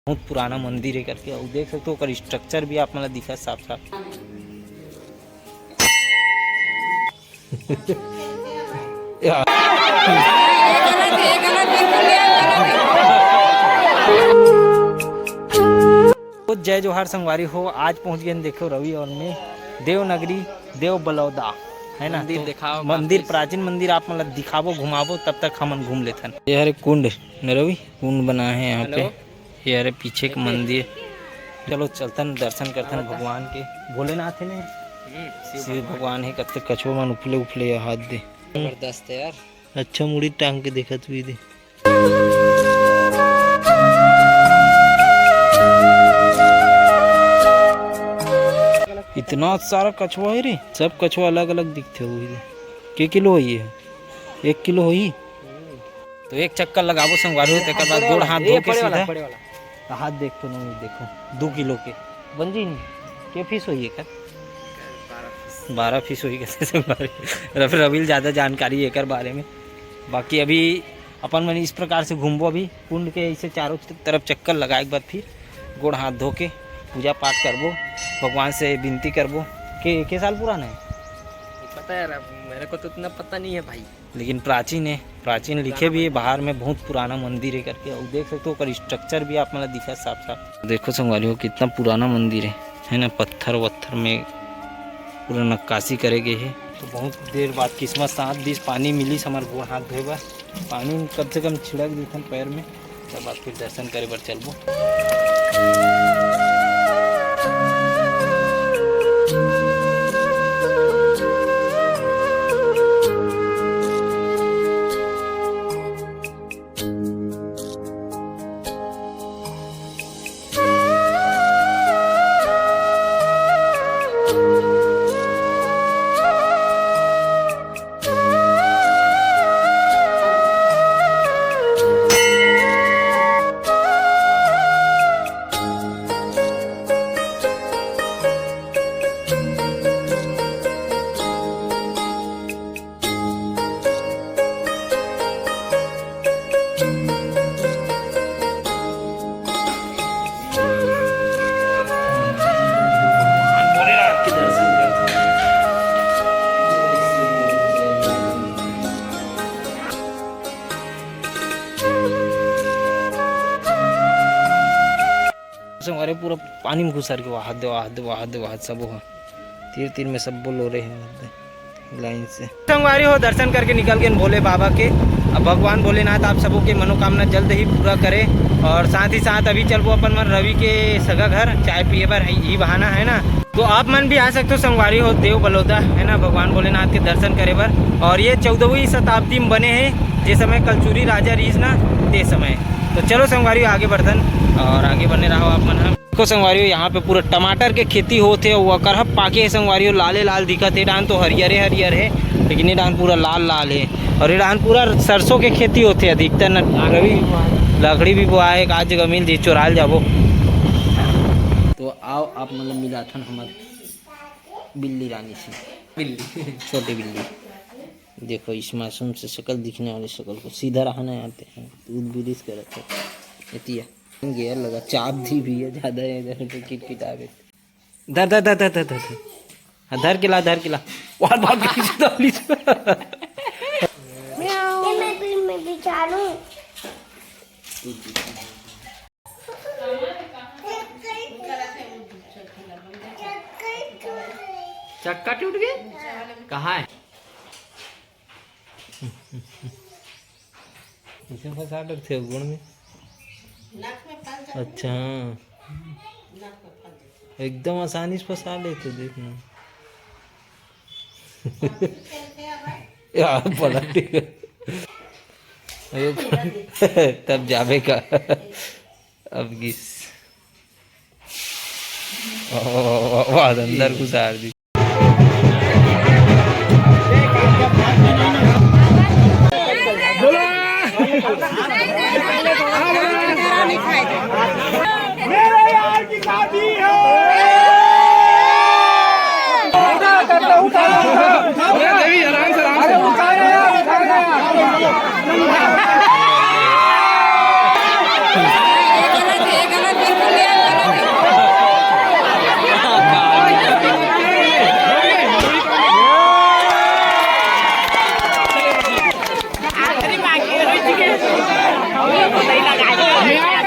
बहुत पुराना मंदिर है करके और देख सकते हो स्ट्रक्चर भी आप मतलब दिखा साफ साफ। जय जोहार संगवारी हो, आज पहुंच गए देखो रवि और में देवनगरी देव बलौदा है ना। तो मंदिर प्राचीन मंदिर आप मतलब दिखावो घुमावो तब तक हम घूम लेते हैं। ये हरे कुंड न रवि कुंड बना है यहाँ पे, ये हरे पीछे का मंदिर। चलो चलतन दर्शन करतन भगवान के। भोलेनाथ ने शिव भगवान है कत्ते कछुआ मन उफले उफले हाथ दे जबरदस्त है यार। अच्छा मुड़ी टांग के देखा तू दे। इतना सारा कछुआ है रे, सब कछुआ अलग अलग दिखते हो। के किलो है ये? 1 किलो हो ही। तो एक चक्कर लगावो संगवारी हो बाद गोड़ हाथ धो के सीधा हाथ देख तो नहीं देखो 2 किलो के बन जी नहीं के फीस हुई है 12 फीस हुई कैसे रविल ज़्यादा जानकारी है बारे में। बाकी अभी अपन मैंने इस प्रकार से घूमबो, अभी कुंड के ऐसे चारों तरफ चक्कर लगा एक बार, फिर गोड़ हाथ धो के पूजा पाठ करबो, भगवान से विनती करबो। के साल पुराना है पता है यार, मेरे को तो इतना पता नहीं है भाई, लेकिन प्राचीन है, प्राचीन लिखे भी है बाहर में, बहुत पुराना मंदिर है करके और देख सकते हो स्ट्रक्चर भी आप मतलब दिखा साफ साफ। देखो संगवारी हो कितना पुराना मंदिर है ना, पत्थर वत्थर में पूरा नक्काशी करे गए है। तो बहुत देर बाद किस्मत साथ 20 पानी मिली हमारे गोड़ हाथ धोए बार, पानी कम से कम छिड़क दी थन पैर में, तब बाद फिर दर्शन करे बार चलबो। हमारे पूरा पानी में घुसर के वाहद सब हो तीर तीर में सब बोल रहे हैं लाइन से। संगवारी हो दर्शन करके निकल गए भोले बाबा के। अब भगवान भोलेनाथ आप सबों के मनोकामना जल्द ही पूरा करे, और साथ ही साथ अभी चलबो अपन मन रवि के सगा घर चाय पिए बार ही बहाना है ना, तो आप मन भी आ सकते हो संगवारी हो देव बलौदा है ना, भगवान भोलेनाथ के दर्शन करे बार। और ये 14वीं शताब्दी में बने हैं, जिस समय कलचुरी राजा रीस ना ते समय। तो चलो संगवारी आगे बढ़तन और आगे बढ़ने रहो आप मन। देखो संगवारी यहाँ पे पूरा टमाटर के खेती होते वो करहब पाके है संगवारी, लाले लाल दिखत है। डान तो हरियर है लेकिन ये डान पूरा लाल लाल है, और ये डान पूरा सरसों के खेती होते अधिकतर न रवि लकड़ी भी बोआ है, आज जगह मिल जी चोराल जाबो। तो आओ आप मतलब मिला था हमारे बिल्ली रानी से, बिल्ली छोटी बिल्ली। देखो इस मासूम से शक्ल दिखने वाली शक्ल को सीधा रहना आते हैं, दूध भी रिस कर रखे गियर लगा चाप दी भी है ज्यादा है इधर पे किटकिटावे। धर धर धर धर धर धर धर के ला धर के ला बहुत बहुत मैं बिचारू चक्का टूट गया कहाँ है? इसे फंसा थे गुण में। अच्छा एकदम आसानी से फंसा लेते देखना यार पलट तब जावे का अब किस अंदर गुजार दी। मेरे यार की शादी है। गलत है। मैं